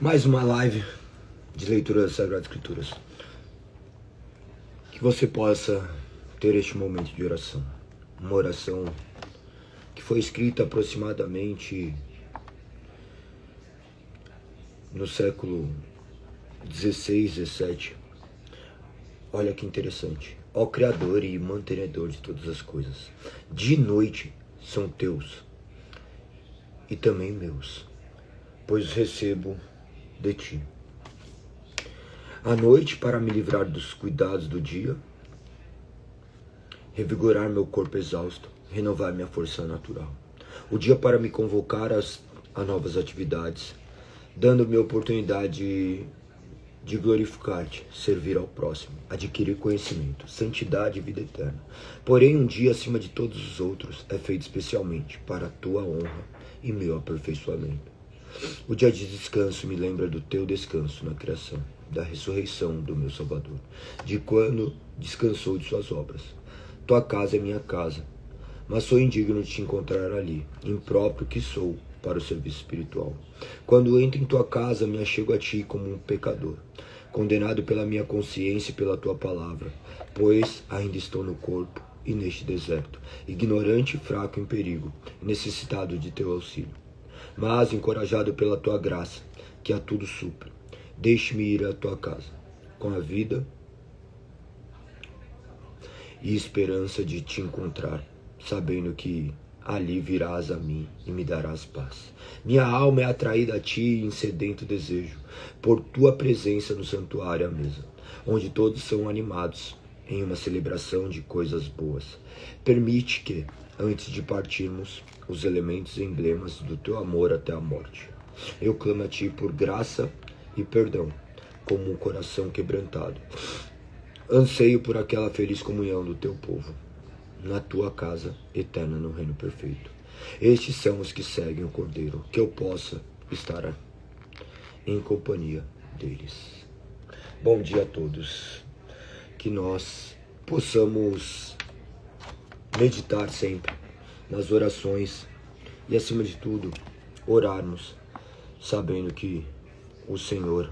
Mais uma live de leitura das Sagradas Escrituras. Que você possa ter este momento de oração. Uma oração que foi escrita aproximadamente no século 16, 17. Olha que interessante. Ó Criador e mantenedor de todas as coisas, de noite são teus e também meus, pois os recebo de ti. À noite, para me livrar dos cuidados do dia, revigorar meu corpo exausto, renovar minha força natural. O dia para me convocar a novas atividades, dando-me a oportunidade de glorificar-te, servir ao próximo, adquirir conhecimento, santidade e vida eterna. Porém, um dia acima de todos os outros é feito especialmente para a tua honra e meu aperfeiçoamento. O dia de descanso me lembra do teu descanso na criação, da ressurreição do meu Salvador, de quando descansou de suas obras. Tua casa é minha casa, mas sou indigno de te encontrar ali, impróprio que sou para o serviço espiritual. Quando entro em tua casa, me achego a ti como um pecador, condenado pela minha consciência e pela tua palavra, pois ainda estou no corpo e neste deserto, ignorante, fraco, em perigo, necessitado de teu auxílio. Mas, encorajado pela tua graça, que a tudo supre, deixe-me ir à tua casa, com a vida e esperança de te encontrar, sabendo que ali virás a mim e me darás paz. Minha alma é atraída a ti em sedento desejo, por tua presença no santuário à mesa, onde todos são animados em uma celebração de coisas boas. Permite que, antes de partirmos, os elementos e emblemas do teu amor até a morte. Eu clamo a ti por graça e perdão, como um coração quebrantado. Anseio por aquela feliz comunhão do teu povo, na tua casa eterna no reino perfeito. Estes são os que seguem o Cordeiro, que eu possa estar em companhia deles. Bom dia a todos. Que nós possamos meditar sempre nas orações e, acima de tudo, orarmos, sabendo que o Senhor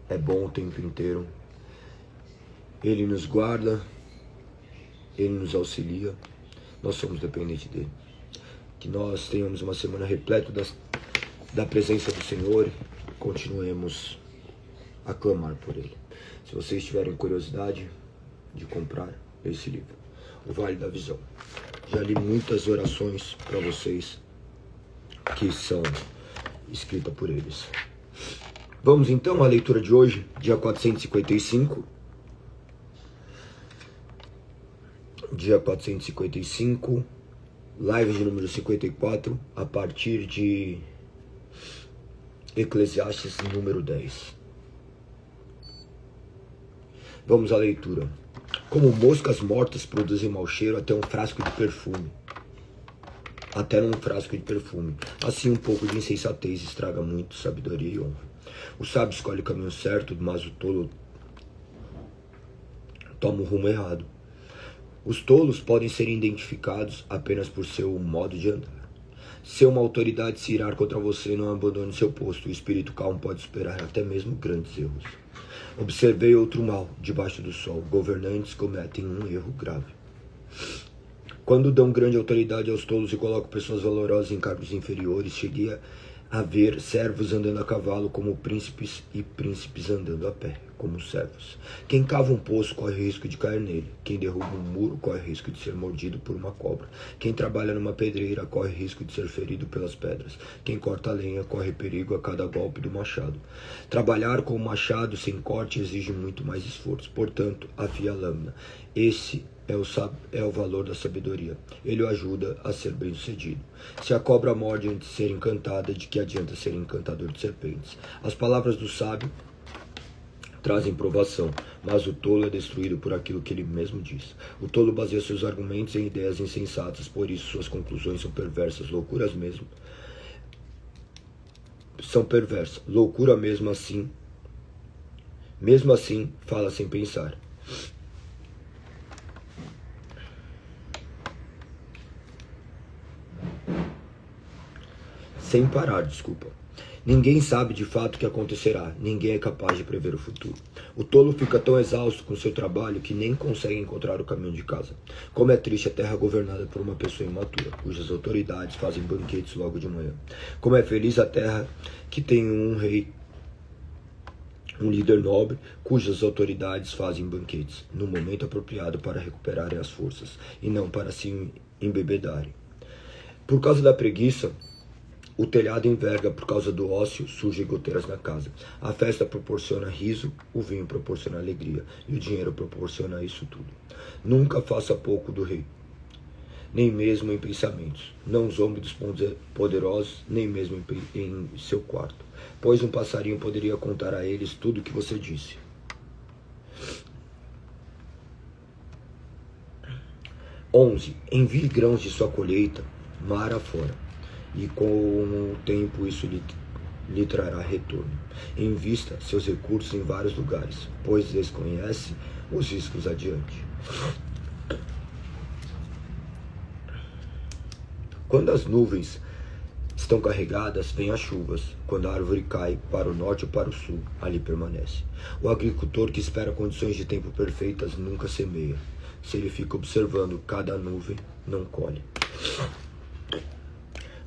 é bom o tempo inteiro. Ele nos guarda, Ele nos auxilia, nós somos dependentes dEle. Que nós tenhamos uma semana repleta da presença do Senhor e continuemos a clamar por Ele. Se vocês tiverem curiosidade de comprar esse livro, O Vale da Visão. Já li muitas orações para vocês que são escritas por eles. Vamos então à leitura de hoje, dia 455. Dia 455, live de número 54, a partir de Eclesiastes número 10. Vamos à leitura. Como moscas mortas produzem mau cheiro até um frasco de perfume. Até num frasco de perfume. Assim um pouco de insensatez estraga muito sabedoria e honra. O sábio escolhe o caminho certo, mas o tolo toma o rumo errado. Os tolos podem ser identificados apenas por seu modo de andar. Se uma autoridade se irar contra você, não abandone seu posto. O espírito calmo pode superar até mesmo grandes erros. Observei outro mal debaixo do sol. Governantes cometem um erro grave. Quando dão grande autoridade aos tolos e colocam pessoas valorosas em cargos inferiores, cheguei a ver servos andando a cavalo como príncipes e príncipes andando a pé como servos. Quem cava um poço corre risco de cair nele. Quem derruba um muro corre risco de ser mordido por uma cobra. Quem trabalha numa pedreira corre risco de ser ferido pelas pedras. Quem corta a lenha corre perigo a cada golpe do machado. Trabalhar com o machado sem corte exige muito mais esforço. Portanto, afia a lâmina. Esse é o valor da sabedoria. Ele o ajuda a ser bem-sucedido. Se a cobra morde antes de ser encantada, de que adianta ser encantador de serpentes? As palavras do sábio trazem provação, mas o tolo é destruído por aquilo que ele mesmo diz. O tolo baseia seus argumentos em ideias insensatas, por isso suas conclusões são perversas, loucuras mesmo. São perversas, loucura mesmo assim. Mesmo assim, fala sem pensar. Sem parar, desculpa. Ninguém sabe de fato o que acontecerá, ninguém é capaz de prever o futuro. O tolo fica tão exausto com seu trabalho que nem consegue encontrar o caminho de casa. Como é triste a terra governada por uma pessoa imatura, cujas autoridades fazem banquetes logo de manhã. Como é feliz a terra que tem um rei, um líder nobre, cujas autoridades fazem banquetes, no momento apropriado para recuperarem as forças, e não para se embebedarem. Por causa da preguiça, o telhado enverga, por causa do ócio, surgem goteiras na casa. A festa proporciona riso, o vinho proporciona alegria, e o dinheiro proporciona isso tudo. Nunca faça pouco do rei, nem mesmo em pensamentos. Não zombe dos poderosos, nem mesmo em seu quarto, pois um passarinho poderia contar a eles tudo o que você disse. Envie grãos de sua colheita mar afora, e com o tempo isso lhe trará retorno. Invista seus recursos em vários lugares, pois desconhece os riscos adiante. Quando as nuvens estão carregadas, vêm as chuvas. Quando a árvore cai para o norte ou para o sul, ali permanece. O agricultor que espera condições de tempo perfeitas nunca semeia. Se ele fica observando cada nuvem, não colhe.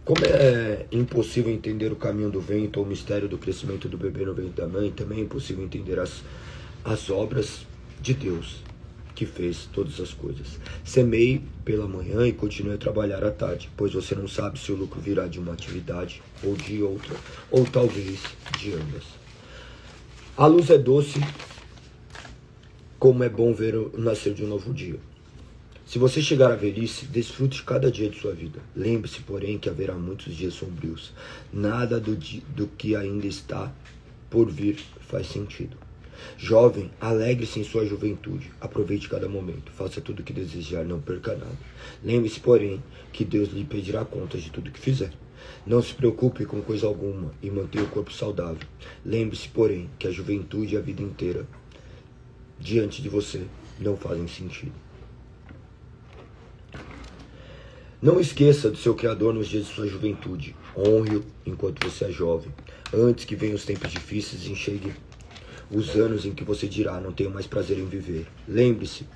Como é impossível entender o caminho do vento ou o mistério do crescimento do bebê no ventre da mãe, também é impossível entender as obras de Deus, que fez todas as coisas. Semeie pela manhã e continue a trabalhar à tarde, pois você não sabe se o lucro virá de uma atividade ou de outra, ou talvez de ambas. A luz é doce, como é bom ver o nascer de um novo dia. Se você chegar à velhice, desfrute cada dia de sua vida. Lembre-se, porém, que haverá muitos dias sombrios. Nada do que ainda está por vir faz sentido. Jovem, alegre-se em sua juventude. Aproveite cada momento. Faça tudo o que desejar, não perca nada. Lembre-se, porém, que Deus lhe pedirá contas de tudo que fizer. Não se preocupe com coisa alguma e mantenha o corpo saudável. Lembre-se, porém, que a juventude e a vida inteira diante de você não fazem sentido. Não esqueça do seu Criador nos dias de sua juventude. Honre-o enquanto você é jovem. Antes que venham os tempos difíceis e chegue os anos em que você dirá, não tenho mais prazer em viver. Lembre-se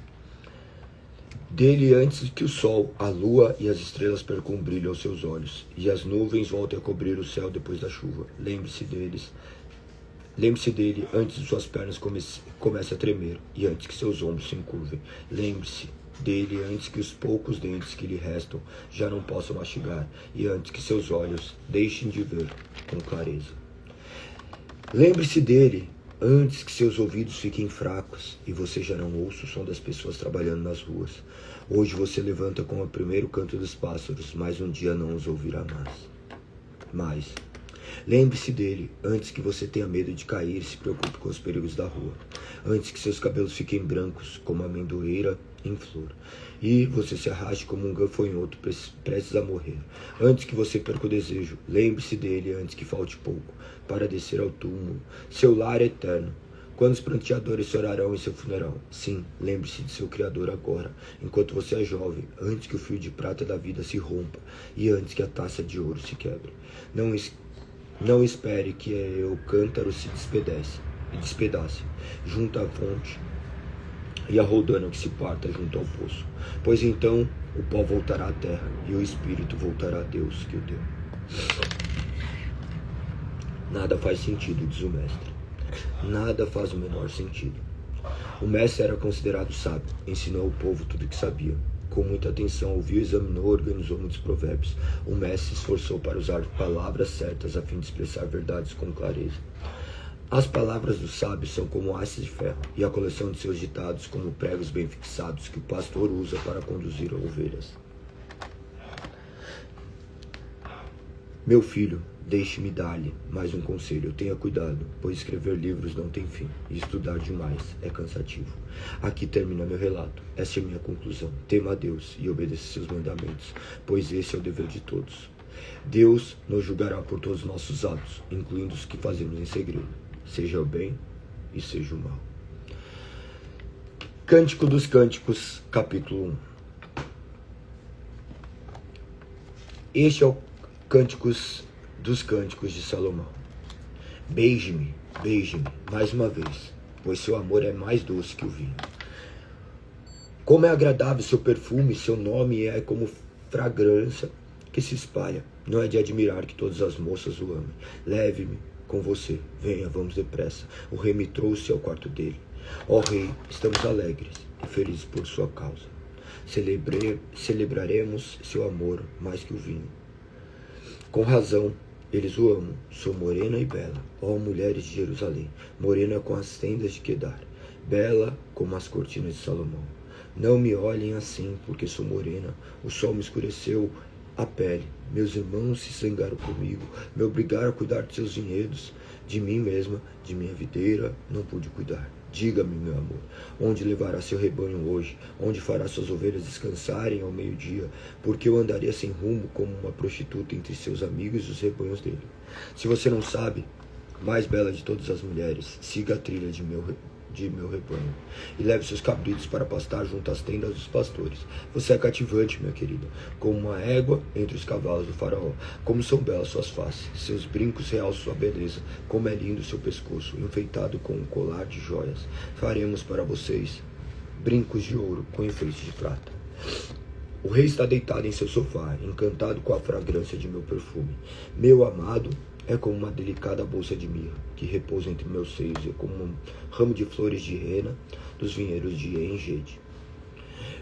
dele antes que o sol, a lua e as estrelas percam o brilho aos seus olhos, e as nuvens voltem a cobrir o céu depois da chuva. Lembre-se dele antes de suas pernas comecem a tremer, e antes que seus ombros se encurvem. Lembre-se dele antes que os poucos dentes que lhe restam já não possam mastigar, e antes que seus olhos deixem de ver com clareza. Lembre-se dele antes que seus ouvidos fiquem fracos e você já não ouça o som das pessoas trabalhando nas ruas. Hoje você levanta com o primeiro canto dos pássaros, mas um dia não os ouvirá mais. Lembre-se dele antes que você tenha medo de cair e se preocupe com os perigos da rua. Antes que seus cabelos fiquem brancos como a amendoeira em flor e você se arraste como um gafanhoto prestes a morrer. Antes que você perca o desejo, lembre-se dele antes que falte pouco para descer ao túmulo. Seu lar é eterno. Quando os pranteadores chorarão em seu funeral. Sim, lembre-se de seu Criador agora, enquanto você é jovem, antes que o fio de prata da vida se rompa e antes que a taça de ouro se quebre. Não espere que o cântaro se despedace junto à fonte e a roldana que se parta junto ao poço. Pois então o pó voltará à terra e o espírito voltará a Deus que o deu. Nada faz sentido, diz o mestre. Nada faz o menor sentido. O mestre era considerado sábio, ensinou ao povo tudo o que sabia. Com muita atenção, ouviu, examinou, organizou muitos provérbios. O mestre se esforçou para usar palavras certas a fim de expressar verdades com clareza. As palavras dos sábios são como hastes de ferro, e a coleção de seus ditados como pregos bem fixados que o pastor usa para conduzir ovelhas. Meu filho, deixe-me dar-lhe mais um conselho. Tenha cuidado, pois escrever livros não tem fim, e estudar demais é cansativo. Aqui termina meu relato. Esta é minha conclusão. Tema a Deus e obedeça seus mandamentos, pois esse é o dever de todos. Deus nos julgará por todos os nossos atos, incluindo os que fazemos em segredo, seja o bem e seja o mal. Cântico dos Cânticos, capítulo 1. Este é o Cânticos dos Cânticos de Salomão. Beije-me, beije-me, mais uma vez, pois seu amor é mais doce que o vinho. Como é agradável seu perfume, seu nome é como fragrância que se espalha. Não é de admirar que todas as moças o amem. Leve-me com você, venha, vamos depressa. O rei me trouxe ao quarto dele. Ó rei, estamos alegres e felizes por sua causa. Celebraremos seu amor mais que o vinho. Com razão, eles o amam. Sou morena e bela, ó mulheres de Jerusalém, morena com as tendas de Quedar, bela como as cortinas de Salomão. Não me olhem assim, porque sou morena, o sol me escureceu a pele. Meus irmãos se zangaram comigo, me obrigaram a cuidar de seus vinhedos. De mim mesma, de minha videira, não pude cuidar. Diga-me, meu amor, onde levará seu rebanho hoje? Onde fará suas ovelhas descansarem ao meio-dia? Porque eu andaria sem rumo como uma prostituta entre seus amigos e os rebanhos dele. Se você não sabe, mais bela de todas as mulheres, siga a trilha de meu rebanho e leve seus cabritos para pastar junto às tendas dos pastores. Você é cativante, minha querida, como uma égua entre os cavalos do faraó. Como são belas suas faces, seus brincos realçam sua beleza. Como é lindo seu pescoço, enfeitado com um colar de joias. Faremos para vocês brincos de ouro com enfeite de prata. O rei está deitado em seu sofá, encantado com a fragrância de meu perfume. Meu amado é como uma delicada bolsa de mirra que repousa entre meus seios, e como um ramo de flores de rena dos vinhedos de Engedi.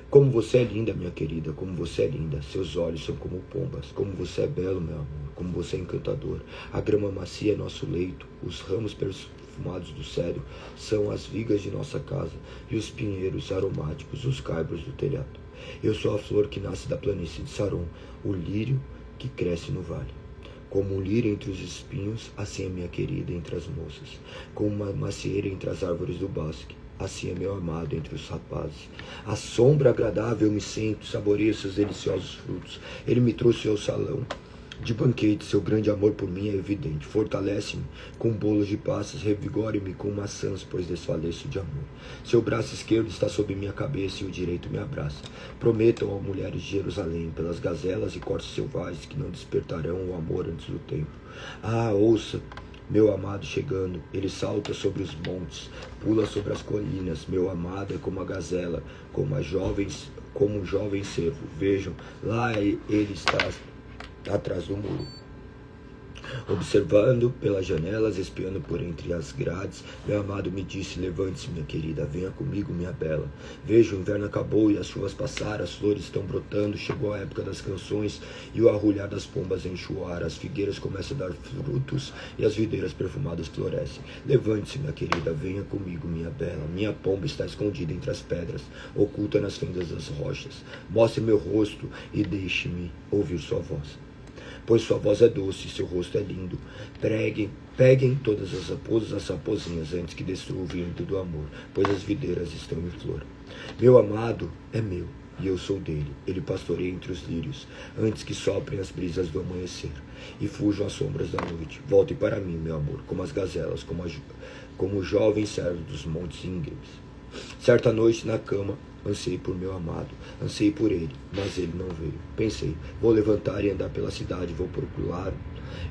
Como você é linda, minha querida, como você é linda. Seus olhos são como pombas. Como você é belo, meu amor, como você é encantador. A grama macia é nosso leito, os ramos perfumados do cedro são as vigas de nossa casa, e os pinheiros aromáticos os caibros do telhado. Eu sou a flor que nasce da planície de Saron, o lírio que cresce no vale. Como um lírio entre os espinhos, assim é minha querida entre as moças. Como uma macieira entre as árvores do bosque, assim é meu amado entre os rapazes. À sombra agradável eu me sento, saboreio seus deliciosos frutos. Ele me trouxe ao salão de banquete, seu grande amor por mim é evidente. Fortalece-me com bolos de passas, revigore-me com maçãs, pois desfaleço de amor. Seu braço esquerdo está sobre minha cabeça e o direito me abraça. Prometam, ó mulheres de Jerusalém, pelas gazelas e cortes selvagens, que não despertarão o amor antes do tempo. Ah, ouça meu amado chegando, ele salta sobre os montes, pula sobre as colinas. Meu amado é como a gazela, como um jovem cervo. Vejam, lá ele está atrás do muro, observando pelas janelas, espiando por entre as grades. Meu amado me disse: levante-se, minha querida, venha comigo, minha bela. Veja, o inverno acabou e as chuvas passaram, as flores estão brotando, chegou a época das canções e o arrulhar das pombas enche o ar. As figueiras começam a dar frutos e as videiras perfumadas florescem. Levante-se, minha querida, venha comigo, minha bela. Minha pomba está escondida entre as pedras, oculta nas fendas das rochas. Mostre meu rosto e deixe-me ouvir sua voz, pois sua voz é doce e seu rosto é lindo. Peguem todas as raposinhas antes que destrua o vento do amor, pois as videiras estão em flor. Meu amado é meu e eu sou dele. Ele pastoreia entre os lírios, antes que soprem as brisas do amanhecer e fujam as sombras da noite. Volte para mim, meu amor, como as gazelas, como o jovem servo dos montes íngremes. Certa noite na cama, ansei por meu amado, ansei por ele, mas ele não veio. Pensei, vou levantar e andar pela cidade, vou procurar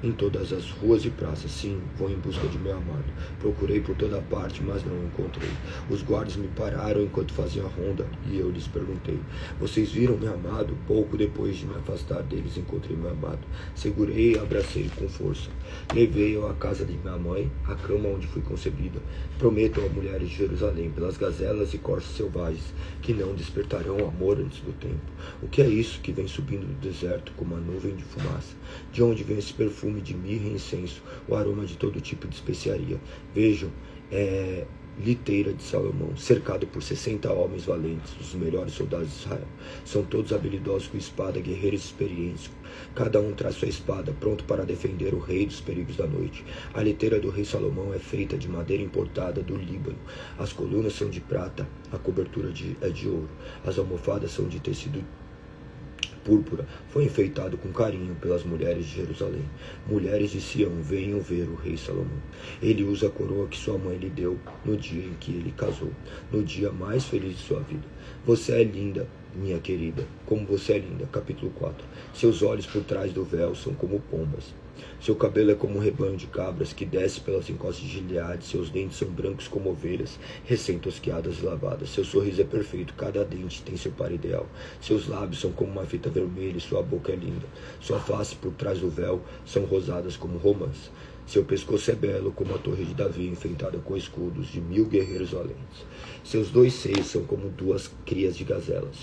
em todas as ruas e praças. Sim, vou em busca de meu amado. Procurei por toda parte, mas não o encontrei. Os guardas me pararam enquanto faziam a ronda e eu lhes perguntei: vocês viram meu amado? Pouco depois de me afastar deles, encontrei meu amado. Segurei e abracei com força. Levei-o à casa de minha mãe, à cama onde fui concebida. Prometo a mulheres de Jerusalém, pelas gazelas e corços selvagens, que não despertarão o amor antes do tempo. O que é isso que vem subindo do deserto como uma nuvem de fumaça? De onde vem esse perfume de mirra e incenso, o aroma de todo tipo de especiaria? Vejam, liteira de Salomão, cercado por 60 homens valentes, os melhores soldados de Israel. São todos habilidosos com espada, guerreiros experientes. Cada um traz sua espada, pronto para defender o rei dos perigos da noite. A liteira do rei Salomão é feita de madeira importada do Líbano. As colunas são de prata, a cobertura é de ouro. As almofadas são de tecido púrpura. Foi enfeitado com carinho pelas mulheres de Jerusalém. Mulheres de Sião, venham ver o rei Salomão. Ele usa a coroa que sua mãe lhe deu no dia em que ele casou, no dia mais feliz de sua vida. Você é linda, minha querida, como você é linda. Capítulo 4. Seus olhos por trás do véu são como pombas. Seu cabelo é como um rebanho de cabras que desce pelas encostas de Gileade. Seus dentes são brancos como ovelhas, recém-tosquiadas e lavadas. Seu sorriso é perfeito, cada dente tem seu par ideal. Seus lábios são como uma fita vermelha e sua boca é linda. Sua face por trás do véu são rosadas como romãs. Seu pescoço é belo como a torre de Davi, enfeitada com escudos de 1000 guerreiros valentes. Seus 2 seios são como 2 crias de gazelas,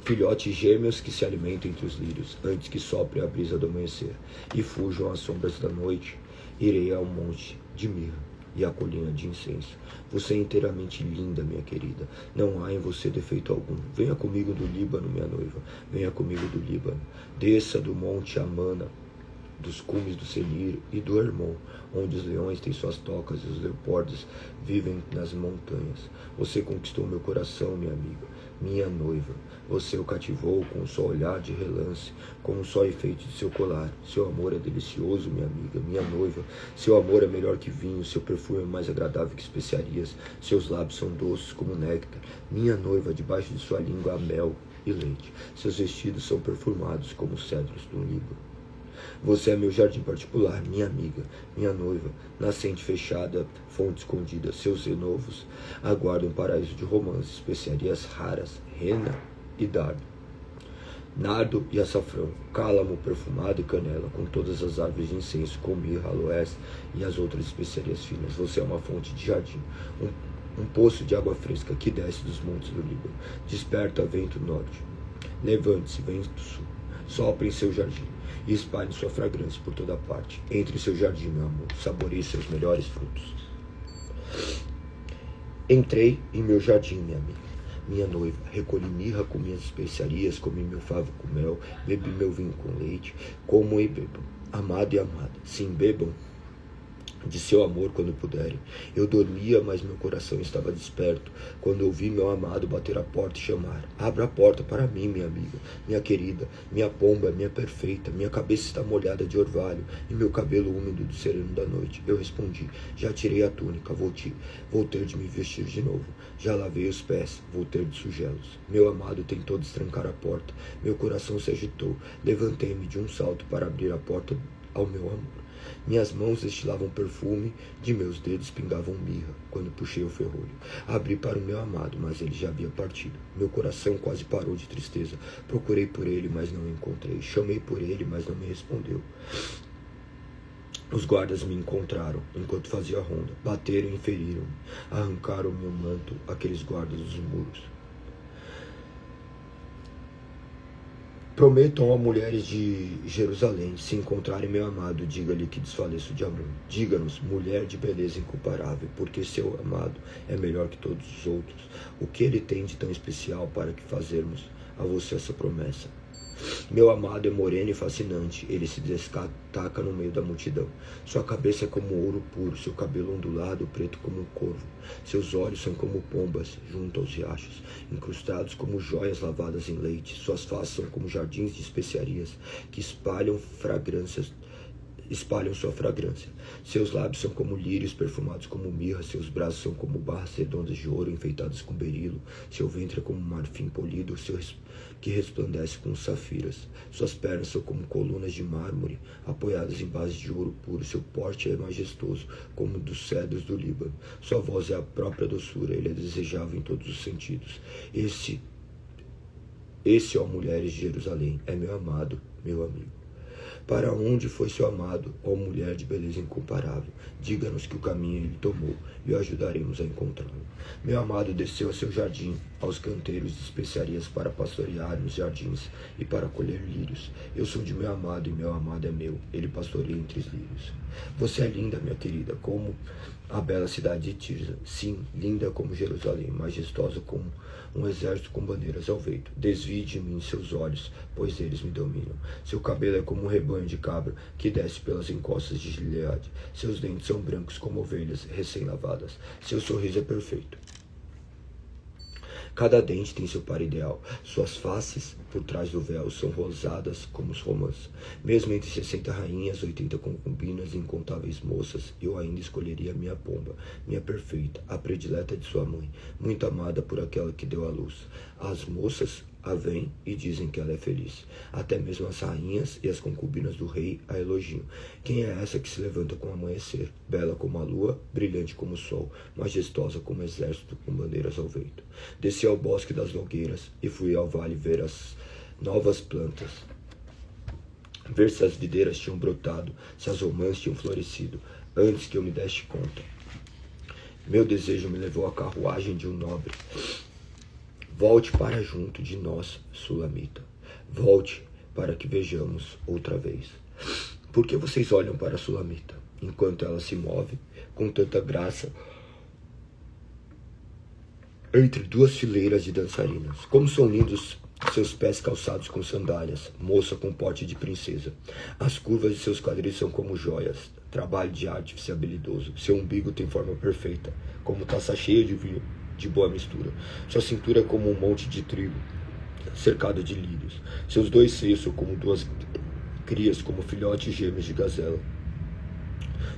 filhotes gêmeos que se alimentam entre os lírios, antes que sopre a brisa do amanhecer, e fujam as sombras da noite. Irei ao monte de mirra e à colina de incenso. Você é inteiramente linda, minha querida. Não há em você defeito algum. Venha comigo do Líbano, minha noiva. Venha comigo do Líbano. Desça do monte Amana, dos cumes do Senir e do Hermon, onde os leões têm suas tocas e os leopardos vivem nas montanhas. Você conquistou meu coração, minha amiga, minha noiva. Você o cativou com o seu olhar de relance, com o só efeito de seu colar. Seu amor é delicioso, minha amiga, minha noiva. Seu amor é melhor que vinho, seu perfume é mais agradável que especiarias. Seus lábios são doces como néctar. Minha noiva, debaixo de sua língua há mel e leite. Seus vestidos são perfumados como cedros do Líbano. Você é meu jardim particular, minha amiga, minha noiva, nascente fechada, fonte escondida. Seus renovos aguardam um paraíso de romance, especiarias raras, rena e dardo, nardo e açafrão, cálamo perfumado e canela, com todas as árvores de incenso, com mirra, aloés e as outras especiarias finas. Você é uma fonte de jardim, um poço de água fresca que desce dos montes do Líbano. Desperta vento norte, levante-se vento sul, sopra em seu jardim e espalhe sua fragrância por toda parte. Entre em seu jardim, meu amor, saboreie seus melhores frutos. Entrei em meu jardim, minha amiga, minha noiva. Recolhi mirra com minhas especiarias, comi meu favo com mel, bebi meu vinho com leite, como e bebam, amado e amada. Sim, bebam de seu amor quando puderem. Eu dormia, mas meu coração estava desperto quando ouvi meu amado bater a porta e chamar. Abra a porta para mim, minha amiga, minha querida, minha pomba, minha perfeita. Minha cabeça está molhada de orvalho e meu cabelo úmido do sereno da noite. Eu respondi, já tirei a túnica, vou ter de me vestir de novo. Já lavei os pés, vou ter de sujá-los. Meu amado tentou destrancar a porta. Meu coração se agitou. Levantei-me de um salto para abrir a porta ao meu amor. Minhas mãos destilavam perfume, de meus dedos pingavam mirra, quando puxei o ferrolho. Abri para o meu amado, mas ele já havia partido. Meu coração quase parou de tristeza. Procurei por ele, mas não o encontrei. Chamei por ele, mas não me respondeu. Os guardas me encontraram, enquanto fazia ronda. Bateram e feriram-me. Arrancaram meu manto, aqueles guardas dos muros. Prometam a mulheres de Jerusalém, se encontrarem meu amado, diga-lhe que desfaleço de amor. Diga-nos, mulher de beleza incomparável, porque seu amado é melhor que todos os outros. O que ele tem de tão especial para que fazermos a você essa promessa? Meu amado é moreno e fascinante, ele se destaca no meio da multidão. Sua cabeça é como ouro puro, seu cabelo ondulado, preto como um corvo. Seus olhos são como pombas, junto aos riachos, incrustados como joias lavadas em leite. Suas faces são como jardins de especiarias, que espalham sua fragrância. Seus lábios são como lírios perfumados como mirra, seus braços são como barras redondas de ouro enfeitadas com berilo, seu ventre é como marfim polido, que resplandece com safiras. Suas pernas são como colunas de mármore, apoiadas em base de ouro puro. Seu porte é majestoso, como dos cedros do Líbano. Sua voz é a própria doçura, ele é desejável em todos os sentidos. Esse, ó mulheres de Jerusalém, é meu amado, meu amigo. Para onde foi seu amado, ó mulher de beleza incomparável? Diga-nos que o caminho ele tomou, e o ajudaremos a encontrá-lo. Meu amado desceu a seu jardim, aos canteiros de especiarias, para pastorear nos jardins e para colher lírios. Eu sou de meu amado, e meu amado é meu. Ele pastoreia entre os lírios. Você é linda, minha querida, como a bela cidade de Tirza. Sim, linda como Jerusalém, majestosa como um exército com bandeiras ao vento. Desvie de mim seus olhos, pois eles me dominam. Seu cabelo é como um rebanho de cabra que desce pelas encostas de Gileade. Seus dentes são brancos como ovelhas recém-lavadas. Seu sorriso é perfeito. Cada dente tem seu par ideal. Suas faces, por trás do véu, são rosadas como os romãs. Mesmo entre 60 rainhas, 80 concubinas e incontáveis moças, eu ainda escolheria minha pomba, minha perfeita, a predileta de sua mãe, muito amada por aquela que deu à luz. As moças a veem e dizem que ela é feliz. Até mesmo as rainhas e as concubinas do rei a elogiam. Quem é essa que se levanta com o amanhecer, bela como a lua, brilhante como o sol, majestosa como o exército com bandeiras ao vento? Desci ao bosque das nogueiras e fui ao vale ver as novas plantas, ver se as videiras tinham brotado, se as romãs tinham florescido, antes que eu me desse conta. Meu desejo me levou à carruagem de um nobre. Volte para junto de nós, Sulamita. Volte para que vejamos outra vez. Por que vocês olham para a Sulamita, enquanto ela se move com tanta graça entre duas fileiras de dançarinas? Como são lindos seus pés calçados com sandálias, moça com porte de princesa. As curvas de seus quadris são como joias, trabalho de artífice habilidoso. Seu umbigo tem forma perfeita, como taça cheia de vinho de boa mistura. Sua cintura é como um monte de trigo, cercado de lírios. Seus dois seios são como duas crias, como filhotes gêmeos de gazela.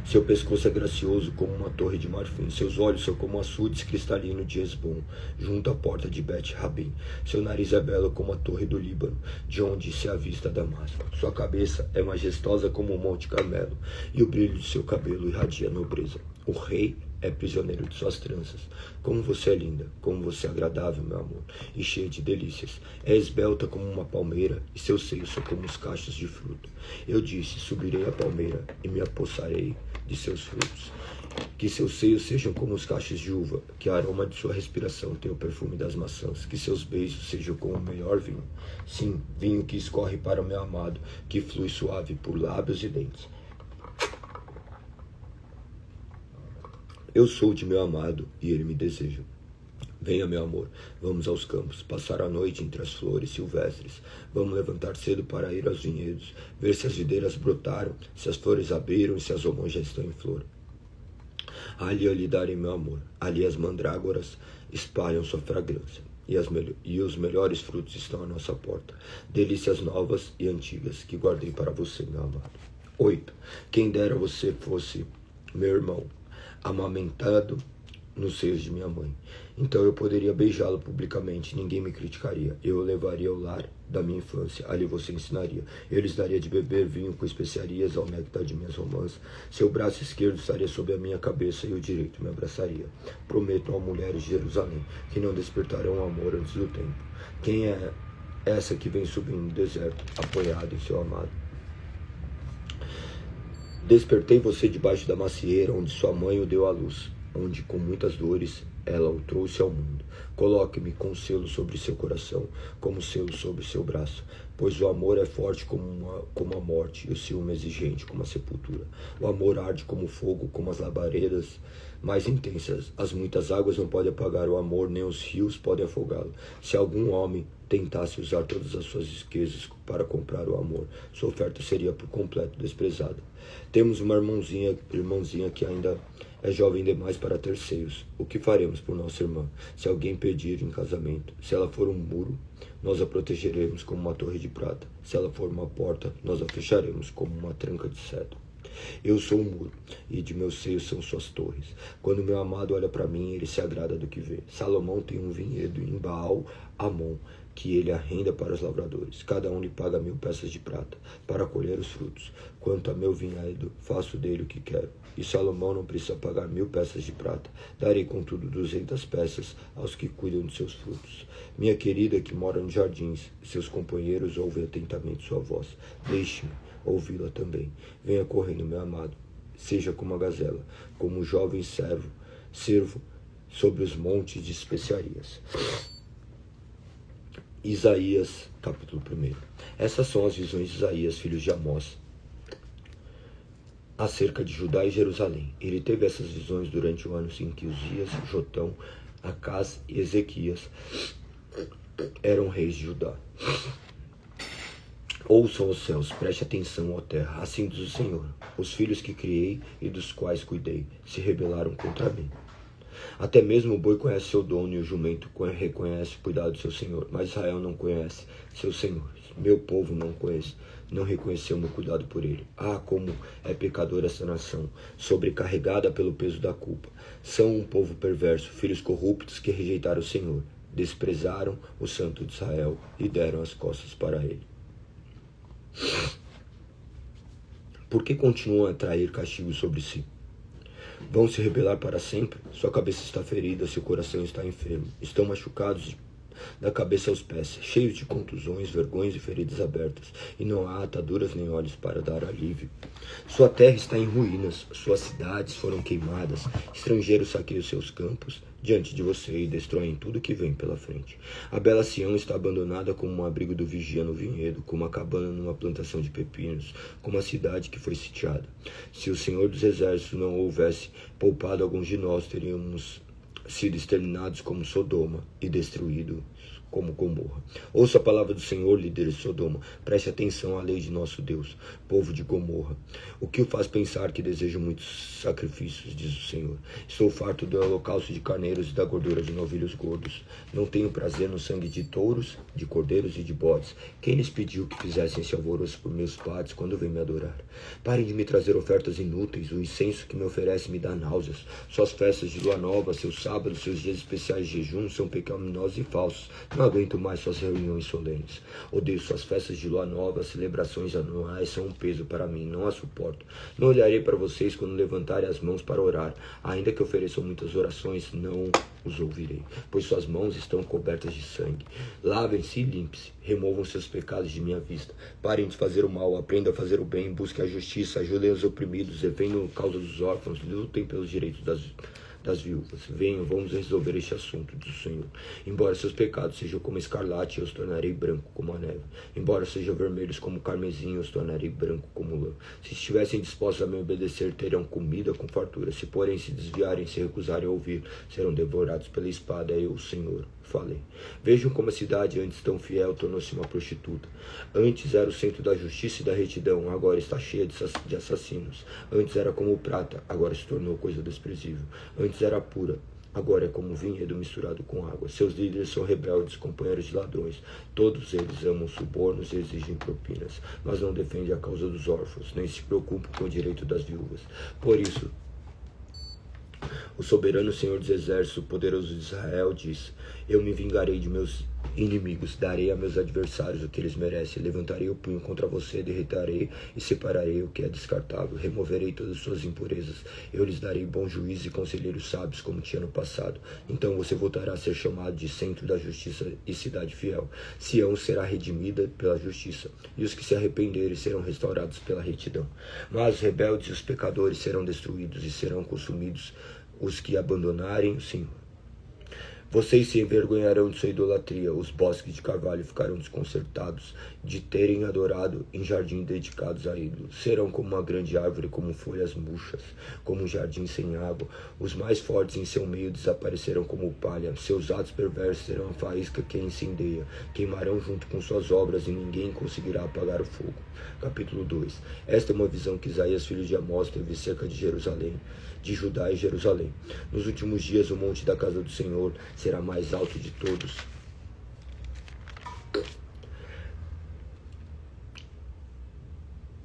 Seu pescoço é gracioso como uma torre de marfim. Seus olhos são como açudes cristalino de Hesbom, junto à porta de Bet-Rabim. Seu nariz é belo como a torre do Líbano, de onde se avista Damasco. Sua cabeça é majestosa como o Monte Carmelo, e o brilho de seu cabelo irradia nobreza. O rei é prisioneiro de suas tranças. Como você é linda, como você é agradável, meu amor, e cheia de delícias. É esbelta como uma palmeira, e seus seios são como os cachos de fruto. Eu disse, subirei à palmeira, e me apossarei de seus frutos. Que seus seios sejam como os cachos de uva, que o aroma de sua respiração tenha o perfume das maçãs, que seus beijos sejam como o melhor vinho. Sim, vinho que escorre para o meu amado, que flui suave por lábios e dentes. Eu sou de meu amado e ele me deseja. Venha, meu amor, vamos aos campos, passar a noite entre as flores silvestres. Vamos levantar cedo para ir aos vinhedos, ver se as videiras brotaram, se as flores abriram e se as romãs já estão em flor. Ali eu lhe darei meu amor, ali as mandrágoras espalham sua fragrância, e os melhores frutos estão à nossa porta. Delícias novas e antigas que guardei para você, meu amado. 8. Quem dera você fosse meu irmão, amamentado nos seios de minha mãe. Então eu poderia beijá-lo publicamente, ninguém me criticaria. Eu o levaria ao lar da minha infância, ali você ensinaria. Eu lhes daria de beber vinho com especiarias ao néctar de minhas romãs. Seu braço esquerdo estaria sobre a minha cabeça e o direito me abraçaria. Prometo a mulheres de Jerusalém que não despertarão amor antes do tempo. Quem é essa que vem subindo no deserto, apoiada em seu amado? Despertei você debaixo da macieira, onde sua mãe o deu à luz, onde com muitas dores ela o trouxe ao mundo. Coloque-me com selo sobre seu coração, como selo sobre seu braço, pois o amor é forte como a morte, e o ciúme exigente como a sepultura. O amor arde como fogo, como as labaredas mais intensas. As muitas águas não podem apagar o amor, nem os rios podem afogá-lo. Se algum homem tentasse usar todas as suas riquezas para comprar o amor, sua oferta seria por completo desprezada. Temos uma irmãzinha que ainda é jovem demais para ter seios. O que faremos por nossa irmã? Se alguém pedir em casamento, se ela for um muro, nós a protegeremos como uma torre de prata. Se ela for uma porta, nós a fecharemos como uma tranca de cedro. Eu sou um muro, e de meus seios são suas torres. Quando meu amado olha para mim, ele se agrada do que vê. Salomão tem um vinhedo em Baal-Amon, que ele arrenda para os lavradores. Cada um lhe paga 1000 peças de prata, para colher os frutos. Quanto a meu vinhedo, faço dele o que quero. E Salomão não precisa pagar 1000 peças de prata. Darei, contudo, 200 peças aos que cuidam de seus frutos. Minha querida que mora nos jardins, seus companheiros ouvem atentamente sua voz. Deixe-me ouvi-la também. Venha correndo, meu amado. Seja como a gazela, como um jovem cervo sobre os montes de especiarias. Isaías, capítulo 1. Essas são as visões de Isaías, filho de Amós, acerca de Judá e Jerusalém. Ele teve essas visões durante o ano em que Uzias, Jotão, Acaz e Ezequias eram reis de Judá. Ouçam os céus, preste atenção, ó terra, assim diz o Senhor. Os filhos que criei e dos quais cuidei se rebelaram contra mim. Até mesmo o boi conhece seu dono e o jumento reconhece o cuidado do seu senhor, mas Israel não conhece seu senhor. Meu povo não reconheceu meu cuidado por ele. Ah, como é pecadora essa nação, sobrecarregada pelo peso da culpa. São um povo perverso, filhos corruptos que rejeitaram o Senhor. desprezaram o Santo de Israel e deram as costas para ele. Por que continuam a trair castigo sobre si? Vão se rebelar para sempre? Sua cabeça está ferida, seu coração está enfermo. Estão machucados da cabeça aos pés, cheios de contusões, vergonhas e feridas abertas, e não há ataduras nem olhos para dar alívio. Sua terra está em ruínas, suas cidades foram queimadas, estrangeiros saqueiam seus campos diante de você e destroem tudo que vem pela frente. A bela Sião está abandonada como um abrigo do vigia no vinhedo, como uma cabana numa plantação de pepinos, como uma cidade que foi sitiada. Se o Senhor dos Exércitos não houvesse poupado alguns de nós, teríamos sido exterminados como Sodoma e destruídos como Gomorra. Ouça a palavra do Senhor, líderes de Sodoma. Preste atenção à lei de nosso Deus, povo de Gomorra. O que o faz pensar que desejo muitos sacrifícios, diz o Senhor. Estou farto do holocausto de carneiros e da gordura de novilhos gordos. Não tenho prazer no sangue de touros, de cordeiros e de bodes. Quem lhes pediu que fizessem esse alvoroço por meus pátios quando vêm me adorar? Parem de me trazer ofertas inúteis. O incenso que me oferece me dá náuseas. Suas festas de lua nova, seus sábados, seus dias especiais de jejum são pecaminosos e falsos. Não aguento mais suas reuniões solenes. Odeio suas festas de lua nova, celebrações anuais são um peso para mim, não as suporto. Não olharei para vocês quando levantarem as mãos para orar. Ainda que ofereçam muitas orações, não os ouvirei, pois suas mãos estão cobertas de sangue. Lavem-se e limpe-se, removam seus pecados de minha vista. Parem de fazer o mal, aprendam a fazer o bem, busquem a justiça, ajudem os oprimidos, defendam a causa dos órfãos, lutem pelos direitos das viúvas. Venham, vamos resolver este assunto, diz o Senhor. Embora seus pecados sejam como escarlate, eu os tornarei branco como a neve. Embora sejam vermelhos como carmesim, eu os tornarei branco como lã. Se estivessem dispostos a me obedecer, terão comida com fartura. Se porém se desviarem, se recusarem a ouvir, serão devorados pela espada. Eu, o Senhor, falei. Vejam como a cidade, antes tão fiel, tornou-se uma prostituta. Antes era o centro da justiça e da retidão, agora está cheia de assassinos. Antes era como prata, agora se tornou coisa desprezível. Antes era pura, agora é como vinhedo misturado com água. Seus líderes são rebeldes, companheiros de ladrões. Todos eles amam subornos e exigem propinas, mas não defendem a causa dos órfãos, nem se preocupam com o direito das viúvas. Por isso, o soberano Senhor dos Exércitos, o poderoso de Israel, diz: eu me vingarei de meus inimigos, darei a meus adversários o que eles merecem, levantarei o punho contra você, derreterei e separarei o que é descartável, removerei todas as suas impurezas, eu lhes darei bom juízo e conselheiros sábios como tinha no passado. Então você voltará a ser chamado de centro da justiça e cidade fiel. Sião será redimida pela justiça, e os que se arrependerem serão restaurados pela retidão. Mas os rebeldes e os pecadores serão destruídos e serão consumidos os que abandonarem o Senhor. Vocês se envergonharão de sua idolatria, os bosques de carvalho ficarão desconcertados de terem adorado em jardim dedicados a ídolos. Serão como uma grande árvore, como folhas murchas, como um jardim sem água. Os mais fortes em seu meio desaparecerão como palha. Seus atos perversos serão a faísca que incendeia. Queimarão junto com suas obras e ninguém conseguirá apagar o fogo. Capítulo 2. Esta é uma visão que Isaías, filho de Amós, teve cerca de Jerusalém, de Judá e Jerusalém. Nos últimos dias, o monte da casa do Senhor será mais alto de todos.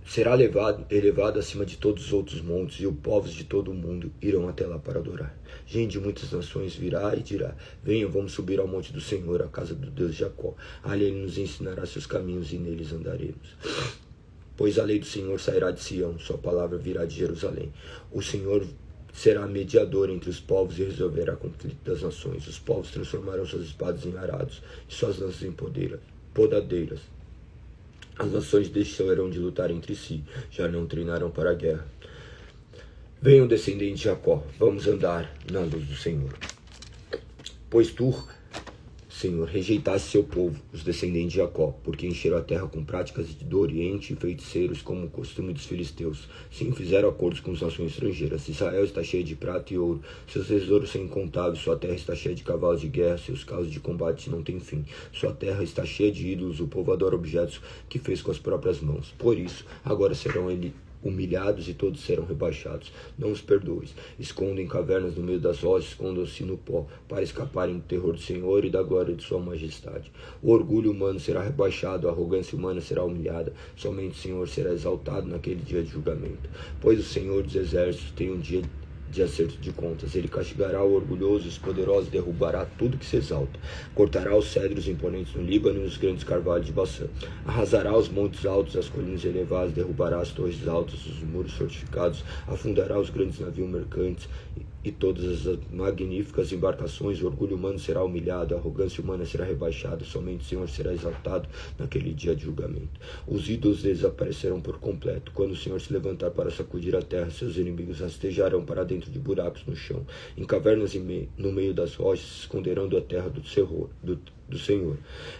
Será elevado acima de todos os outros montes, e os povos de todo o mundo irão até lá para adorar. Gente de muitas nações virá e dirá: venham, vamos subir ao monte do Senhor, a casa do Deus de Jacó. Ali ele nos ensinará seus caminhos e neles andaremos. Pois a lei do Senhor sairá de Sião, sua palavra virá de Jerusalém. O Senhor será mediador entre os povos e resolverá conflito das nações. Os povos transformarão suas espadas em arados e suas lanças em podadeiras. As nações deixarão de lutar entre si, já não treinarão para a guerra. Venham, descendentes de Jacó, vamos andar na luz do Senhor. Pois tu, Senhor, rejeitaste seu povo, os descendentes de Jacó, porque encheram a terra com práticas do Oriente e feiticeiros, como o costume dos filisteus. Sim, fizeram acordos com as nações estrangeiras. Israel está cheio de prata e ouro, seus tesouros são incontáveis, sua terra está cheia de cavalos de guerra, seus carros de combate não têm fim. Sua terra está cheia de ídolos, o povo adora objetos que fez com as próprias mãos. Por isso, agora serão humilhados e todos serão rebaixados. Não os perdoes. Escondem cavernas no meio das rochas, escondam-se no pó, para escaparem do terror do Senhor e da glória de sua majestade. O orgulho humano será rebaixado, a arrogância humana será humilhada. Somente o Senhor será exaltado naquele dia de julgamento. Pois o Senhor dos Exércitos tem um dia de acerto de contas. Ele castigará o orgulhoso e os poderosos, derrubará tudo que se exalta. Cortará os cedros imponentes no Líbano e os grandes carvalhos de Baçã. Arrasará os montes altos, as colinas elevadas, derrubará as torres altas, os muros fortificados, afundará os grandes navios mercantes e todas as magníficas embarcações. O orgulho humano será humilhado, a arrogância humana será rebaixada, somente o Senhor será exaltado naquele dia de julgamento. Os ídolos desaparecerão por completo. Quando o Senhor se levantar para sacudir a terra, seus inimigos rastejarão para dentro de buracos no chão. Em cavernas no meio das rochas se esconderão da terra do Senhor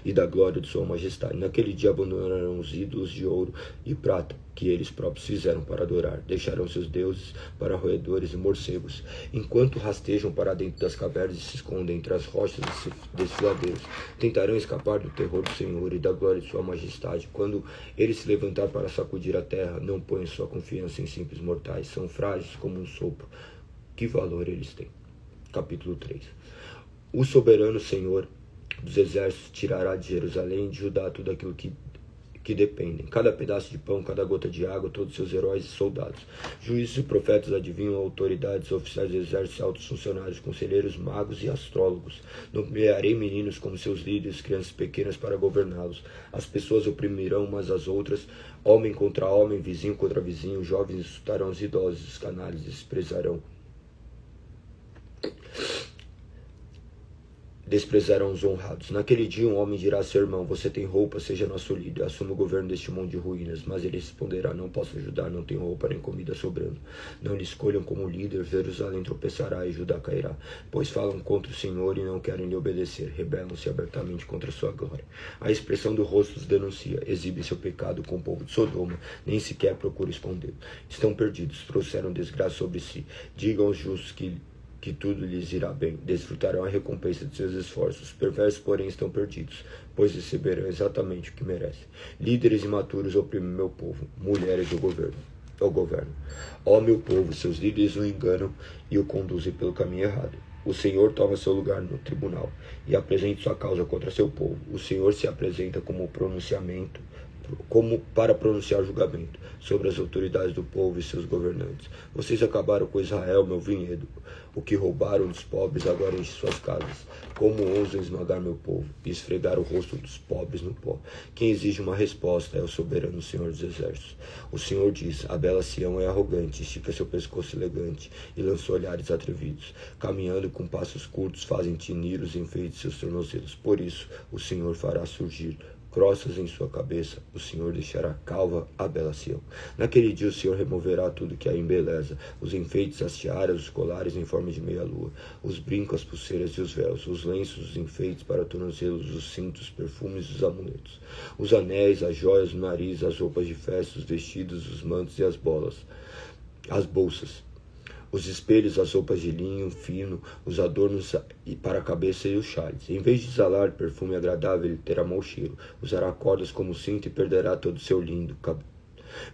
e da glória de sua majestade. Naquele dia abandonarão os ídolos de ouro e prata que eles próprios fizeram para adorar. Deixarão seus deuses para roedores e morcegos, enquanto rastejam para dentro das cavernas e se escondem entre as rochas e desfiladeiros. Tentarão escapar do terror do Senhor e da glória de sua majestade. Quando ele se levantar para sacudir a terra, não ponham sua confiança em simples mortais. São frágeis como um sopro. Que valor eles têm? Capítulo 3. O soberano Senhor dos exércitos tirará de Jerusalém e de Judá tudo aquilo que dependem, cada pedaço de pão, cada gota de água, todos seus heróis e soldados. Juízes e profetas adivinham, autoridades, oficiais do exército, altos funcionários, conselheiros, magos e astrólogos. Nomearei meninos como seus líderes, crianças pequenas para governá-los. As pessoas oprimirão umas às outras, homem contra homem, vizinho contra vizinho. Jovens insultarão os idosos, os canalhas desprezarão os honrados. Naquele dia um homem dirá a seu irmão: você tem roupa, seja nosso líder, assuma o governo deste monte de ruínas. Mas ele responderá: não posso ajudar, não tenho roupa nem comida sobrando. Não lhe escolham como líder, Jerusalém tropeçará e Judá cairá, pois falam contra o Senhor e não querem lhe obedecer, rebelam-se abertamente contra a sua glória. A expressão do rosto os denuncia, exibe seu pecado com o povo de Sodoma, nem sequer procura escondê-lo. Estão perdidos, trouxeram desgraça sobre si. Digam aos justos que tudo lhes irá bem, desfrutarão a recompensa de seus esforços. Perversos, porém, estão perdidos, pois receberão exatamente o que merecem. Líderes imaturos oprimem meu povo, mulheres o governo. Ó meu povo, seus líderes o enganam e o conduzem pelo caminho errado. O Senhor toma seu lugar no tribunal e apresenta sua causa contra seu povo. O Senhor se apresenta como para pronunciar julgamento sobre as autoridades do povo e seus governantes. Vocês acabaram com Israel, meu vinhedo. O que roubaram dos pobres agora enche suas casas. Como ousam esmagar meu povo e esfregar o rosto dos pobres no pó? Quem exige uma resposta é o soberano Senhor dos exércitos. O Senhor diz: a bela Sião é arrogante, estica seu pescoço elegante e lança olhares atrevidos. Caminhando com passos curtos, fazem tinir os enfeites de seus tornozelos. Por isso, o Senhor fará surgir croças em sua cabeça, o Senhor deixará calva a bela Sião. Naquele dia o Senhor removerá tudo que a embeleza, os enfeites, as tiaras, os colares em forma de meia-lua, os brincos, as pulseiras e os véus, os lenços, os enfeites para tornozelos, os cintos, os perfumes e os amuletos, os anéis, as joias no nariz, as roupas de festa, os vestidos, os mantos e as bolsas, os espelhos, as roupas de linho fino, os adornos para a cabeça e os chales. Em vez de exalar perfume agradável, ele terá mau cheiro. Usará cordas como cinto e perderá todo o seu lindo cabelo.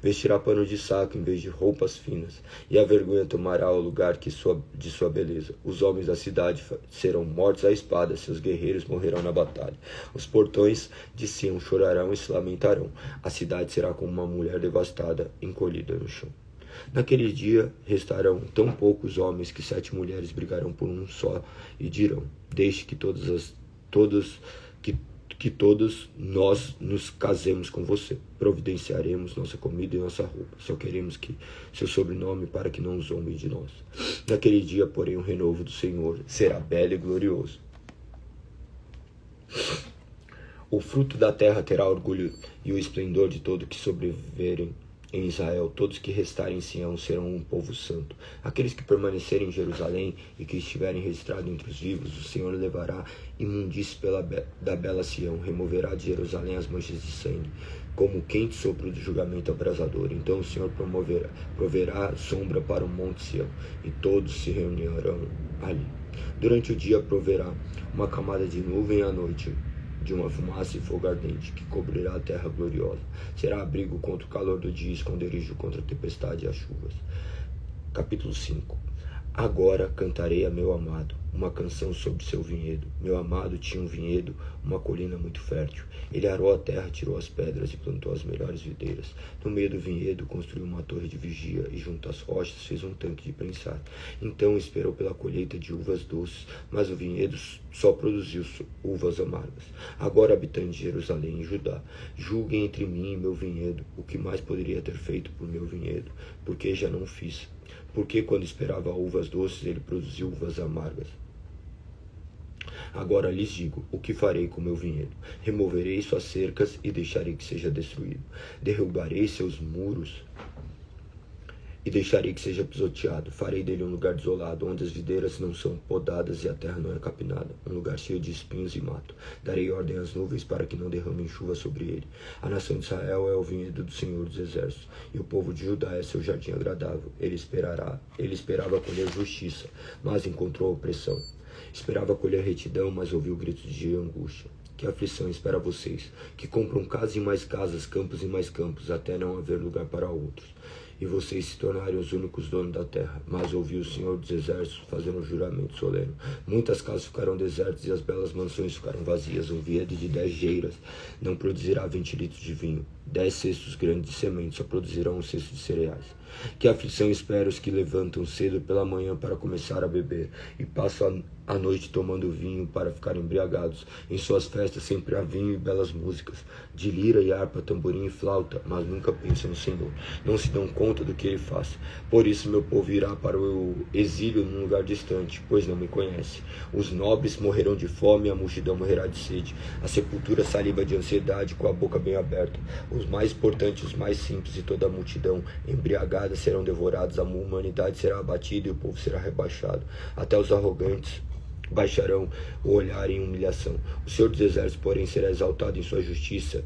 Vestirá pano de saco em vez de roupas finas, e a vergonha tomará o lugar de sua beleza. Os homens da cidade serão mortos à espada, seus guerreiros morrerão na batalha. Os portões de Sião chorarão e se lamentarão. A cidade será como uma mulher devastada, encolhida no chão. Naquele dia restarão tão poucos homens que 7 mulheres brigarão por um só e dirão: deixe que todos nós nos casemos com você. Providenciaremos nossa comida e nossa roupa. Só queremos que seu sobrenome para que não zombem de nós. Naquele dia, porém, o renovo do Senhor será belo e glorioso. O fruto da terra terá orgulho e o esplendor de todo que sobreviverem em Israel. Todos que restarem em Sião serão um povo santo. Aqueles que permanecerem em Jerusalém e que estiverem registrados entre os vivos, o Senhor levará imundície da bela Sião, removerá de Jerusalém as manchas de sangue, como o quente sopro do julgamento abrasador. Então o Senhor proverá sombra para o monte Sião, e todos se reunirão ali. Durante o dia proverá uma camada de nuvem, à noite de uma fumaça e fogo ardente, que cobrirá a terra gloriosa. Será abrigo contra o calor do dia, esconderijo contra a tempestade e as chuvas. Capítulo 5. Agora cantarei a meu amado uma canção sobre seu vinhedo. Meu amado tinha um vinhedo, uma colina muito fértil. Ele arou a terra, tirou as pedras e plantou as melhores videiras. No meio do vinhedo construiu uma torre de vigia e junto às rochas fez um tanque de prensar. Então esperou pela colheita de uvas doces, mas o vinhedo só produziu uvas amargas. Agora, habitantes de Jerusalém e Judá, julguem entre mim e meu vinhedo o que mais poderia ter feito por meu vinhedo, porque já não fiz. Porque quando esperava uvas doces, ele produziu uvas amargas. Agora lhes digo, o que farei com meu vinhedo? Removerei suas cercas e deixarei que seja destruído. Derrubarei seus muros e deixarei que seja pisoteado. Farei dele um lugar desolado, onde as videiras não são podadas e a terra não é capinada, um lugar cheio de espinhos e mato. Darei ordem às nuvens para que não derramem chuva sobre ele. A nação de Israel é o vinhedo do Senhor dos Exércitos, e o povo de Judá é seu jardim agradável. Ele esperava colher justiça, mas encontrou opressão. Esperava colher retidão, mas ouviu gritos de angústia. Que aflição espera vocês, que compram casas e mais casas, campos e mais campos, até não haver lugar para outros. E vocês se tornarem os únicos donos da terra. Mas ouviu o Senhor dos Exércitos fazendo um juramento solene. Muitas casas ficarão desertas e as belas mansões ficarão vazias. Um vinhedo de 10 geiras não produzirá 20 litros de vinho. 10 cestos grandes de sementes só produzirão um cesto de cereais. Que aflição espera os que levantam cedo pela manhã para começar a beber e passam a noite tomando vinho para ficar embriagados. Em suas festas sempre há vinho e belas músicas, de lira e harpa, tamborim e flauta, mas nunca pensam no Senhor. Não se dão conta do que ele faz. Por isso meu povo irá para o exílio num lugar distante, pois não me conhece. Os nobres morrerão de fome e a multidão morrerá de sede. A sepultura saliva de ansiedade com a boca bem aberta. Os mais importantes, os mais simples e toda a multidão embriagada serão devorados. A humanidade será abatida e o povo será rebaixado. Até os arrogantes baixarão o olhar em humilhação. O Senhor dos Exércitos, porém, será exaltado em sua justiça.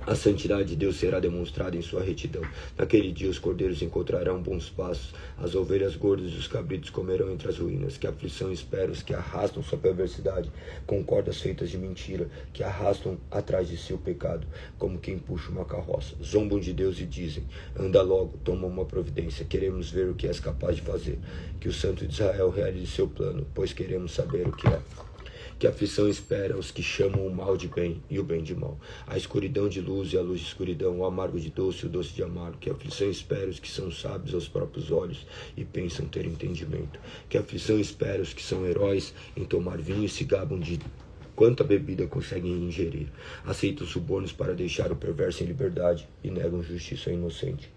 A santidade de Deus será demonstrada em sua retidão. Naquele dia os cordeiros encontrarão bons passos, as ovelhas gordas e os cabritos comerão entre as ruínas. Que aflição espera os que arrastam sua perversidade com cordas feitas de mentira, que arrastam atrás de si o pecado, como quem puxa uma carroça. Zombam de Deus e dizem, anda logo, toma uma providência, queremos ver o que és capaz de fazer. Que o Santo de Israel realize seu plano, pois queremos saber o que é. Que a aflição espera os que chamam o mal de bem e o bem de mal. A escuridão de luz e a luz de escuridão, o amargo de doce e o doce de amargo. Que a aflição espera os que são sábios aos próprios olhos e pensam ter entendimento. Que a aflição espera os que são heróis em tomar vinho e se gabam de quanta bebida conseguem ingerir. Aceitam subornos para deixar o perverso em liberdade e negam justiça ao inocente.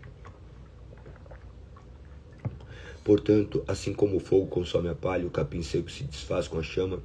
Portanto, assim como o fogo consome a palha, o capim seco se desfaz com a chama,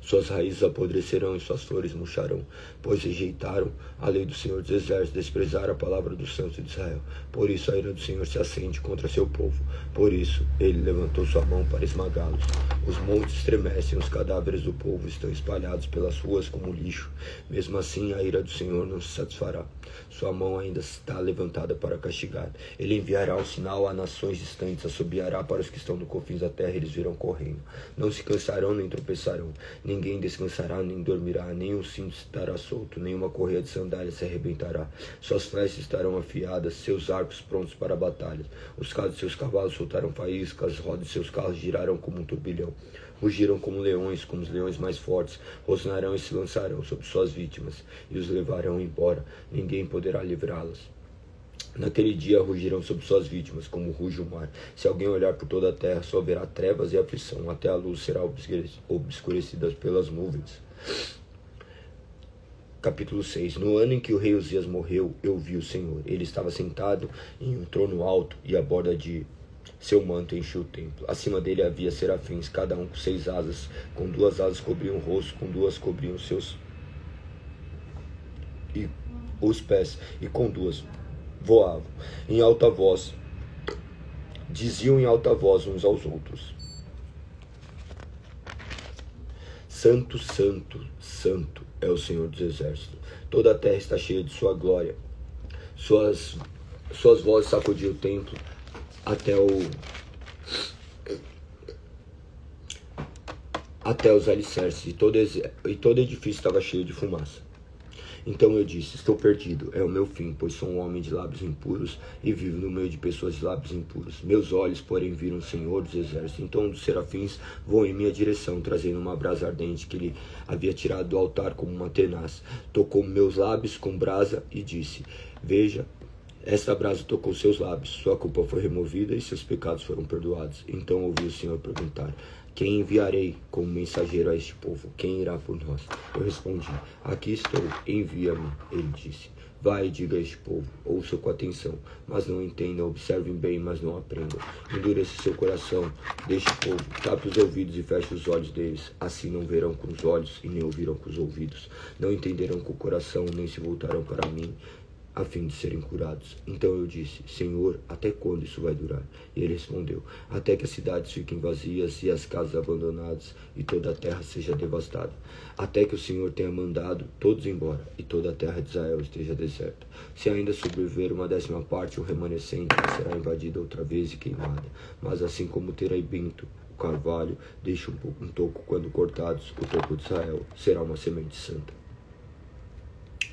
suas raízes apodrecerão e suas flores murcharão, pois rejeitaram a lei do Senhor dos Exércitos, desprezaram a palavra do Santo de Israel. Por isso a ira do Senhor se acende contra seu povo. Por isso ele levantou sua mão para esmagá-los. Os montes estremecem, os cadáveres do povo estão espalhados pelas ruas como lixo. Mesmo assim a ira do Senhor não se satisfará. Sua mão ainda está levantada para castigar. Ele enviará um sinal a nações distantes, assobiará para os que estão no confins da terra, eles virão correndo. Não se cansarão nem tropeçarão. Ninguém descansará nem dormirá, nem um cinto estará solto, nem uma correia de sandália se arrebentará. Suas flechas estarão afiadas, seus arcos prontos para a batalha. Os calos de seus cavalos soltarão faíscas, as rodas de seus carros girarão como um turbilhão. Rugiram como os leões mais fortes, rosnarão e se lançarão sobre suas vítimas, e os levarão embora, ninguém poderá livrá-las. Naquele dia rugirão sobre suas vítimas, como ruge o mar. Se alguém olhar por toda a terra, só verá trevas e aflição, até a luz será obscurecida pelas nuvens. Capítulo 6. No ano em que o rei Uzias morreu, eu vi o Senhor. Ele estava sentado em um trono alto, e a borda de seu manto enchia o templo. Acima dele havia serafins, cada um com 6 asas. Com 2 asas cobriam o rosto, com 2 cobriam os pés, e com 2 voavam. Em alta voz, diziam em alta voz uns aos outros: Santo, Santo, Santo é o Senhor dos Exércitos. Toda a terra está cheia de sua glória. Suas vozes sacudiam o templo até os alicerces, e todo edifício estava cheio de fumaça. Então eu disse: estou perdido, é o meu fim, pois sou um homem de lábios impuros e vivo no meio de pessoas de lábios impuros. Meus olhos, porém, viram o Senhor dos Exércitos. Então um dos serafins voou em minha direção, trazendo uma brasa ardente que ele havia tirado do altar como uma tenaz. Tocou meus lábios com brasa e disse: veja, esta brasa tocou seus lábios, sua culpa foi removida e seus pecados foram perdoados. Então ouvi o Senhor perguntar: quem enviarei como mensageiro a este povo? Quem irá por nós? Eu respondi: aqui estou, envia-me. Ele disse: vai e diga a este povo: ouçam com atenção, mas não entendam, observem bem, mas não aprendam. Endureça seu coração deste povo, tape os ouvidos e feche os olhos deles. Assim não verão com os olhos e nem ouvirão com os ouvidos. Não entenderão com o coração, nem se voltarão para mim, a fim de serem curados. Então eu disse: Senhor, até quando isso vai durar? E ele respondeu: até que as cidades fiquem vazias e as casas abandonadas e toda a terra seja devastada, até que o Senhor tenha mandado todos embora e toda a terra de Israel esteja deserta. Se ainda sobreviver uma 10ª parte, o remanescente será invadida outra vez e queimada. Mas assim como terebinto, o carvalho deixa um toco quando cortados, o toco de Israel será uma semente santa.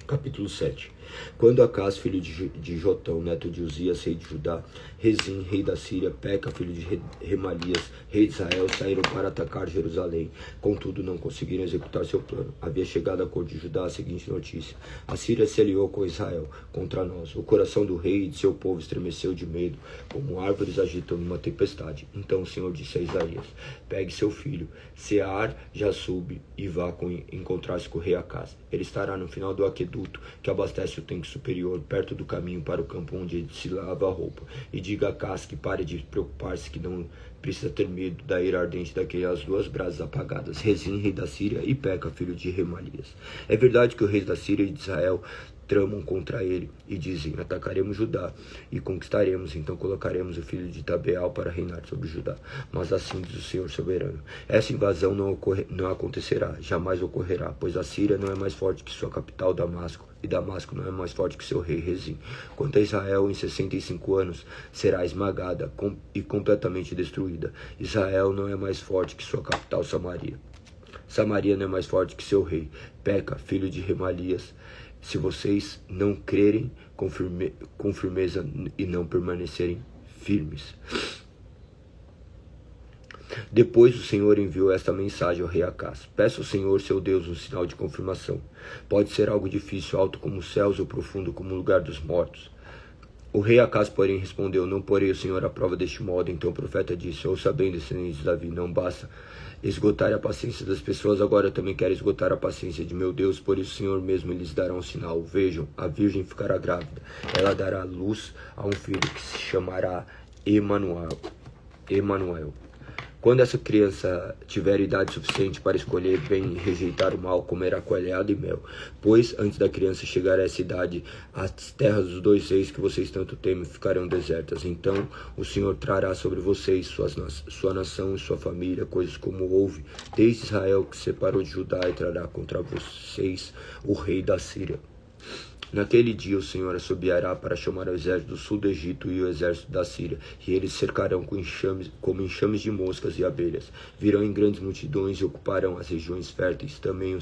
Capítulo 7. Quando Acás, filho de Jotão, neto de Uzias, rei de Judá, Rezim, rei da Síria, Peca, filho de Remalias, rei de Israel, saíram para atacar Jerusalém. Contudo, não conseguiram executar seu plano. Havia chegado à corte de Judá a seguinte notícia: a Síria se aliou com Israel contra nós. O coração do rei e de seu povo estremeceu de medo, como árvores agitam numa tempestade. Então o Senhor disse a Isaías: pegue seu filho, Sear-Jasub, e vá encontrar-se com o rei Acás. Ele estará no final do aqueduto que abastece o tanque superior, perto do caminho para o campo onde se lava a roupa. E diga a Acás que pare de preocupar-se, que não precisa ter medo da ira ardente daquelas 2 brasas apagadas, Rezim, rei da Síria, e Peca, filho de Remalias. É verdade que os reis da Síria e de Israel tramam contra ele e dizem: atacaremos Judá e conquistaremos, então colocaremos o filho de Tabeal para reinar sobre Judá. Mas assim diz o Senhor soberano: essa invasão não acontecerá, jamais ocorrerá, pois a Síria não é mais forte que sua capital Damasco, e Damasco não é mais forte que seu rei Rezim. Quanto a Israel, em 65 anos será esmagada e completamente destruída. Israel não é mais forte que sua capital Samaria. Samaria não é mais forte que seu rei. Peca, filho de Remalias. Se vocês não crerem com firmeza e não permanecerem firmes. Depois o Senhor enviou esta mensagem ao rei Acás: peça ao Senhor seu Deus um sinal de confirmação. Pode ser algo difícil, alto como os céus ou profundo como o lugar dos mortos. O rei Acás, porém, respondeu: não porei o Senhor à prova deste modo. Então o profeta disse: ouça bem, descendentes de Davi, não basta esgotar a paciência das pessoas, agora eu também quero esgotar a paciência de meu Deus. Por isso o Senhor mesmo lhes dará um sinal. Vejam, a virgem ficará grávida, ela dará luz a um filho que se chamará Emanuel. Quando essa criança tiver idade suficiente para escolher bem e rejeitar o mal, comerá coalhada e mel. Pois, antes da criança chegar a essa idade, as terras dos 2 reis que vocês tanto temem ficarão desertas. Então, o Senhor trará sobre vocês, sua nação e sua família, coisas como houve desde Israel, que separou de Judá, e trará contra vocês o rei da Síria. Naquele dia o Senhor assobiará para chamar o exército do sul do Egito e o exército da Síria, e eles cercarão como enxames de moscas e abelhas. Virão em grandes multidões e ocuparão as regiões férteis, também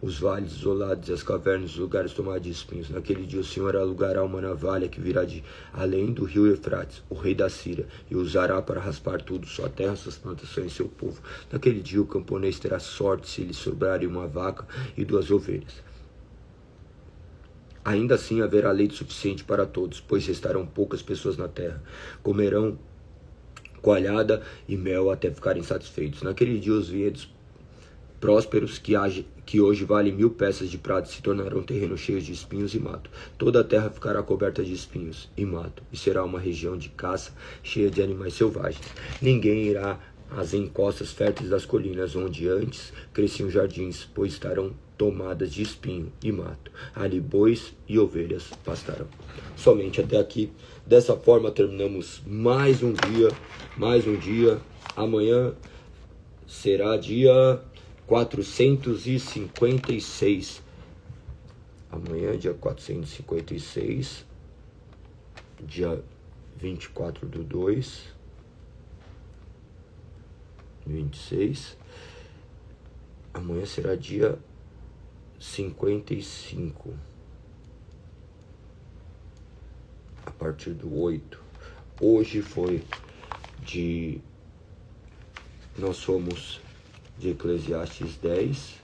os vales isolados e as cavernas, os lugares tomados de espinhos. Naquele dia o Senhor alugará uma navalha que virá de além do rio Eufrates, o rei da Síria, e usará para raspar tudo, sua terra, suas plantações e seu povo. Naquele dia o camponês terá sorte se lhe sobrarem uma vaca e 2 ovelhas. Ainda assim haverá leite suficiente para todos, pois restarão poucas pessoas na terra. Comerão coalhada e mel até ficarem satisfeitos. Naquele dia os vinhedos prósperos que hoje valem 1000 peças de prata se tornarão terrenos cheios de espinhos e mato. Toda a terra ficará coberta de espinhos e mato, e será uma região de caça cheia de animais selvagens. Ninguém irá às encostas férteis das colinas, onde antes cresciam jardins, pois estarão tomadas de espinho e mato. Ali bois e ovelhas pastarão. Somente até aqui. Dessa forma terminamos mais um dia. Amanhã será dia 456. Amanhã, dia 456, dia 24/2/26. Amanhã será dia 55. A partir do 8. Hoje foi de... Nós somos de Eclesiastes 10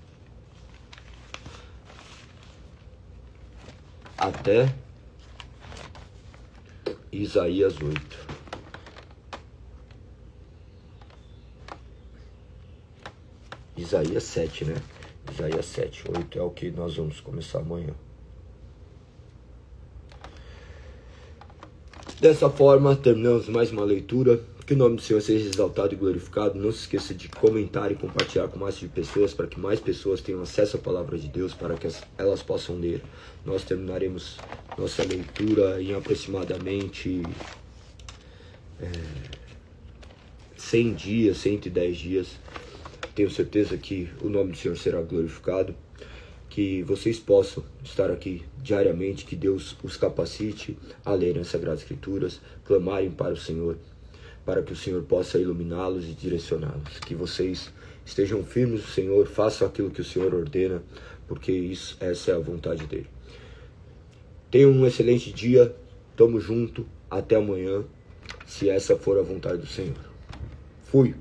até Isaías 8. Isaías 7, né? Isaías 7, 8 é o que nós vamos começar amanhã. Dessa forma, terminamos mais uma leitura. Que o nome do Senhor seja exaltado e glorificado. Não se esqueça de comentar e compartilhar com mais de pessoas, para que mais pessoas tenham acesso à palavra de Deus, para que elas possam ler. Nós terminaremos nossa leitura em aproximadamente 100 dias, 110 dias. Tenho certeza que o nome do Senhor será glorificado. Que vocês possam estar aqui diariamente, que Deus os capacite a lerem as Sagradas Escrituras, clamarem para o Senhor, para que o Senhor possa iluminá-los e direcioná-los. Que vocês estejam firmes no Senhor, façam aquilo que o Senhor ordena, porque essa é a vontade dEle. Tenham um excelente dia, tamo junto, até amanhã, se essa for a vontade do Senhor. Fui!